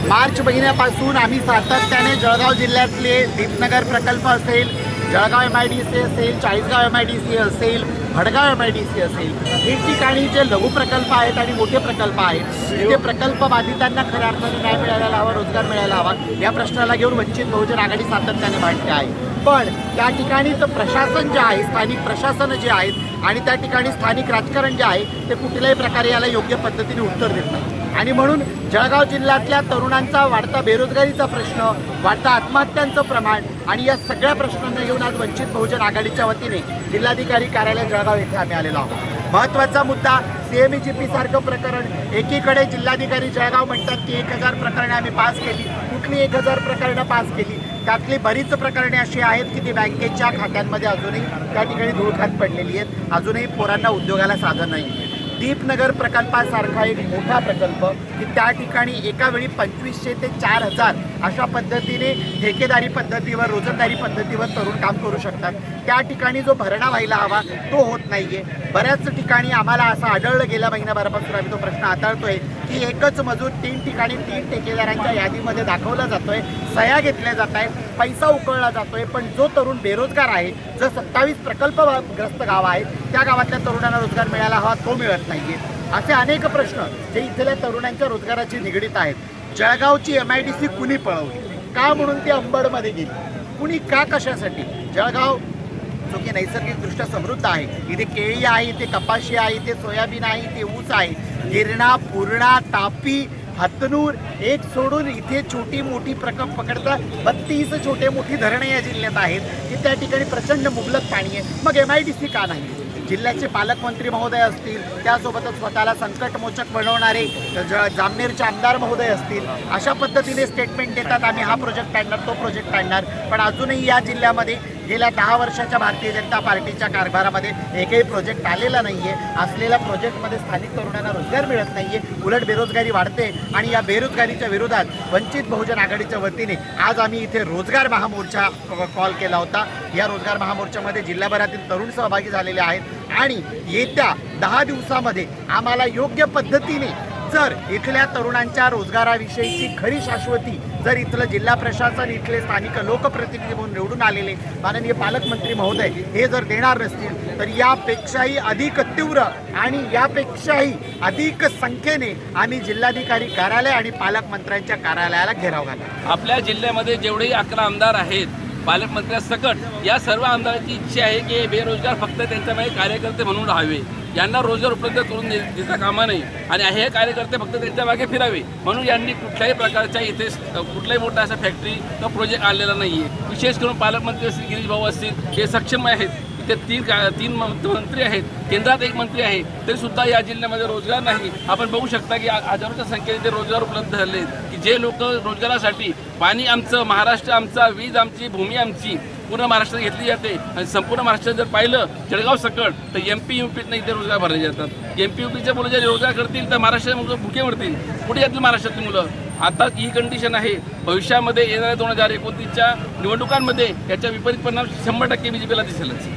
मार्च महिन्यापासून आम्ही सातत्याने जळगाव जिल्ह्यातले दीपनगर प्रकल्प असेल, जळगाव MIDC असेल, चाळीसगाव MIDC असेल, भडगाव MIDC असेल, ठिकठिकाणी जे लघु प्रकल्प आहेत आणि मोठे प्रकल्प आहेत तिथे प्रकल्प बाधितांना खऱ्या अर्थाने न्याय मिळायला हवा, रोजगार मिळायला हवा या प्रश्नाला घेऊन वंचित बहुजन आघाडी सातत्याने भांडते आहे. पण त्या ठिकाणीचं प्रशासन जे आहे, स्थानिक प्रशासन जे आहेत आणि त्या ठिकाणी स्थानिक राजकारण जे आहे ते कुठल्याही प्रकारे याला योग्य पद्धतीने उत्तर देत नाही. आणि म्हणून जळगाव जिल्ह्यातल्या तरुणांचा वाढता बेरोजगारीचा प्रश्न, वाढता आत्महत्यांचं प्रमाण आणि या सगळ्या प्रश्नांना घेऊन आज वंचित बहुजन आघाडीच्या वतीने जिल्हाधिकारी कार्यालय जळगाव येथे आम्ही आलेलो आहोत. महत्त्वाचा मुद्दा CMEGP सारखं प्रकरण. एकीकडे जिल्हाधिकारी जळगाव म्हणतात की 1000 प्रकरणे आम्ही पास केली. कुठली 1000 प्रकरणं पास केली? त्यातली बरीच प्रकरणे अशी आहेत की ती बँकेच्या खात्यांमध्ये अजूनही त्या ठिकाणी धूळखात पडलेली आहेत. अजूनही पोरांना उद्योगाला साधन नाही. दीपनगर प्रकल्पासारखा एक मोठा प्रकल्प की त्या ठिकाणी एका वेळी 2500 ते 4000 अशा पद्धतीने ठेकेदारी पद्धतीवर, रोजंदारी पद्धतीवर तरुण काम करू शकतात. त्या ठिकाणी जो भरणा व्हायला हवा तो होत नाहीये. बऱ्याच ठिकाणी आम्हाला असं आढळलं, गेल्या महिन्याभरापासून आम्ही तो प्रश्न हाताळतोय की एकच मजूर 3 ठिकाणी 3 ठेकेदारांच्या यादीमध्ये दाखवला जातोय, सह्या घेतल्या जात आहेत, पैसा उकळला जातोय. पण जो तरुण बेरोजगार आहे, जो 27 प्रकल्पग्रस्त गाव आहे त्या गावातल्या तरुणांना रोजगार मिळायला हवा तो मिळत नाहीये. असे अनेक प्रश्न जे इथल्या तरुणांच्या रोजगाराशी निगडीत आहेत. जळगावची MIDC कुणी पळवली, का म्हणून ती अंबडमध्ये गेली, कुणी का कशासाठी? जळगाव जो की नैसर्गिकदृष्ट्या समृद्ध आहे, इथे केळी आहे, इथे कपाशी आहे, इथे सोयाबीन आहे, इथे ऊस आहे. गिरणा, पूर्णा, तापी, हतनूर एक सोडून इथे छोटी मोठी प्रकल्प पकडता 32 छोटे मोठी धरणे या जिल्ह्यात आहेत की त्या ठिकाणी प्रचंड मुबलक पाणी आहे. मग MIDC का नाही? जिल्ह्याचे पालकमंत्री महोदय असतील, त्यासोबतच स्वतःला संकटमोचक बनवणारे जामनेरचे आमदार महोदय असतील, अशा पद्धतीने स्टेटमेंट देतात आम्ही हा प्रोजेक्ट काढणार, तो प्रोजेक्ट काढणार. पण अजूनही या जिल्ह्यामध्ये गेल्या 10 वर्षाच्या भारतीय जनता पार्टीच्या कारभारामध्ये एकही प्रोजेक्ट आलेला नाही आहे. असलेल्या प्रोजेक्टमध्ये स्थानिक तरुणांना रोजगार मिळत नाही आहे, उलट बेरोजगारी वाढते. आणि या बेरोजगारीच्या विरोधात वंचित बहुजन आघाडीच्या वतीने आज आम्ही इथे रोजगार महामोर्चा कॉल केला होता. या रोजगार महामोर्चामध्ये जिल्हाभरातील तरुण सहभागी झालेले आहेत आणि येत्या 10 दिवसामध्ये आम्हाला योग्य पद्धतीने जर इथल्या तरुणांच्या रोजगाराविषयीची खरी शाश्वती जर इथलं जिल्हा प्रशासन, इथले स्थानिक लोकप्रतिनिधी म्हणून निवडून आलेले माननीय पालकमंत्री महोदय हे जर देणार नसतील तर यापेक्षाही अधिक तीव्र आणि यापेक्षाही अधिक संख्येने आम्ही जिल्हाधिकारी कार्यालय आणि पालकमंत्र्यांच्या कार्यालयाला घेराव घालू. आपल्या जिल्ह्यामध्ये जेवढेही 11 आमदार आहेत पालकमंत्र्यांसकट या सर्व आमदारांची इच्छा आहे की बेरोजगार फक्त त्यांच्यामध्ये कार्यकर्ते म्हणून राहावे, यांना रोजगार उपलब्ध करून देता कामा नये आणि हे कार्यकर्ते फक्त त्यांच्या मागे फिरावे. म्हणून यांनी कुठल्याही प्रकारच्या इथे कुठलाही मोठा असा फॅक्टरी किंवा प्रोजेक्ट आणलेला नाही आहे. विशेष करून पालकमंत्री असतील, गिरीश भाऊ असतील, हे सक्षम आहेत. इथे तीन मंत्री आहेत, केंद्रात एक मंत्री आहे, तरीसुद्धा या जिल्ह्यामध्ये रोजगार नाही. आपण बघू शकता की हजारोच्या संख्येने ते रोजगार उपलब्ध झाले आहेत की जे लोक रोजगारासाठी, पाणी आमचं, महाराष्ट्र आमचा, वीज आमची, भूमी आमची पूर्ण महाराष्ट्रात घेतली जाते. आणि संपूर्ण महाराष्ट्रात जर पाहिलं जळगाव सकट तर MP UPतनं इथे रोजगार भरले जातात. MP UPचे मुलं जर रोजगार करतील तर महाराष्ट्राचे मुलं भुके मरतील. कुठे येतील महाराष्ट्रातील मुलं? आता ही कंडिशन आहे. भविष्यामध्ये येणाऱ्या 2029च्या निवडणुकांमध्ये याच्या विपरीत परिणाम 100% BJPला दिसेलच.